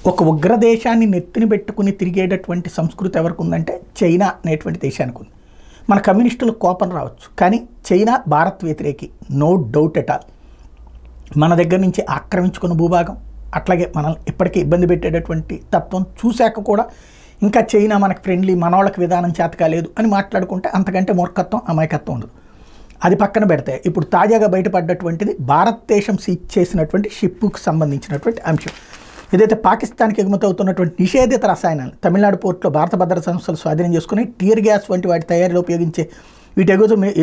ఒక ఉగ్రదేశాన్ని నెత్తిని పెట్టుకుని తిరిగేటటువంటి సంస్కృతి ఎవరికి ఉందంటే చైనా అనేటువంటి దేశానికి ఉంది. మన కమ్యూనిస్టులకు కోపం రావచ్చు, కానీ చైనా భారత్ వ్యతిరేకి, నో డౌట్ ఎట్ ఆల్. మన దగ్గర నుంచి ఆక్రమించుకున్న భూభాగం, అట్లాగే మనల్ని ఇప్పటికీ ఇబ్బంది పెట్టేటటువంటి తత్వం చూశాక కూడా ఇంకా చైనా మనకు ఫ్రెండ్లీ, మనవాళ్ళకి విధానం చేతకాలేదు అని మాట్లాడుకుంటే అంతకంటే మూర్ఖత్వం, అమాయకత్వం ఉండదు. అది పక్కన పెడితే ఇప్పుడు తాజాగా బయటపడ్డటువంటిది భారతదేశం సీజ్ చేసినటువంటి షిప్కు సంబంధించినటువంటి అంశం. ఏదైతే పాకిస్తాన్కి ఎగుమతి అవుతున్నటువంటి నిషేధిత రసాయనాలు తమిళనాడు పోర్టులో భారత భద్రతా సంస్థలు స్వాధీనం చేసుకుని టియర్ గ్యాస్ వంటి వాటి తయారీలో ఉపయోగించే వీటి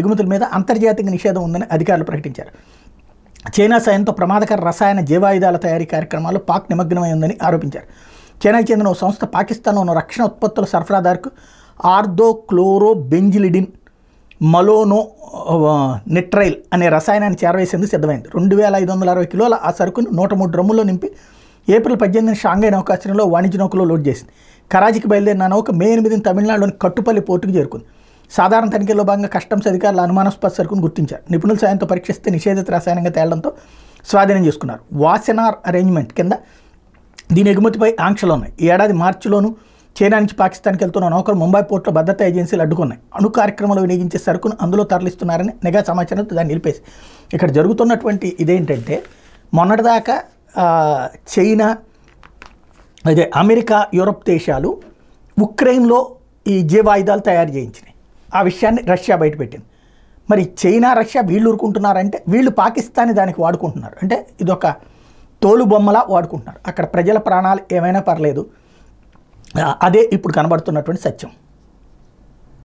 ఎగుమతుల మీద అంతర్జాతీయ నిషేధం ఉందని అధికారులు ప్రకటించారు. చైనా సాయంతో ప్రమాదకర రసాయన జీవాయుధాల తయారీ కార్యక్రమాల్లో పాక్ నిమగ్నమై ఉందని ఆరోపించారు. చైనాకి చెందిన ఓ సంస్థ పాకిస్తాన్లో ఉన్న రక్షణ ఉత్పత్తుల సరఫరాదారుకు ఆర్థోక్లోరోబెంజిలిడిన్ మలోనో నిట్రైల్ అనే రసాయనాన్ని చేరవేసేందుకు సిద్ధమైంది. 2560 కిలోల ఆ సరుకును 103 డ్రమ్ముల్లో నింపి ఏప్రిల్ 18 షాంఘై నౌకాశ్రయంలో వాణిజ్య నౌకలో లోడ్ చేసింది. కరాచీకి బయలుదేరిన నౌక మే 8 తమిళనాడులోని కట్టుపల్లి పోర్టుకు చేరుకుంది. సాధారణ తనిఖీల్లో భాగంగా కస్టమ్స్ అధికారులు అనుమానాస్పద సరుకును గుర్తించారు. నిపుణుల సాయంతో పరీక్షిస్తే నిషేధిత రసాయనంగా తేలడంతో స్వాధీనం చేసుకున్నారు. వాసెనార్ అరేంజ్మెంట్ కింద దీని ఎగుమతిపై ఆంక్షలు ఉన్నాయి. ఈ ఏడాది మార్చిలోనూ చైనా నుంచి పాకిస్తాన్కి వెళ్తున్న నౌకరు ముంబై పోర్టులో భద్రతా ఏజెన్సీలు అడ్డుకున్నాయి. అణు కార్యక్రమంలో వినియోగించే సరుకును అందులో తరలిస్తున్నారని నిఘా సమాచారంతో దాన్ని నిలిపేసి. ఇక్కడ జరుగుతున్నటువంటి ఇదేంటంటే, మొన్నటిదాకా చైనా, అదే అమెరికా, యూరప్ దేశాలు ఉక్రెయిన్లో ఈ జీవాయుధాలు తయారు చేయించినాయి. ఆ విషయాన్ని రష్యా బయటపెట్టింది. మరి చైనా, రష్యా వీళ్ళు ఊరుకుంటున్నారంటే వీళ్ళు పాకిస్తాన్ని దానికి వాడుకుంటున్నారు. అంటే ఇదొక తోలు బొమ్మలా వాడుకుంటున్నారు. అక్కడ ప్రజల ప్రాణాలు ఏమైనా పర్లేదు. అదే ఇప్పుడు కనబడుతున్నటువంటి సత్యం.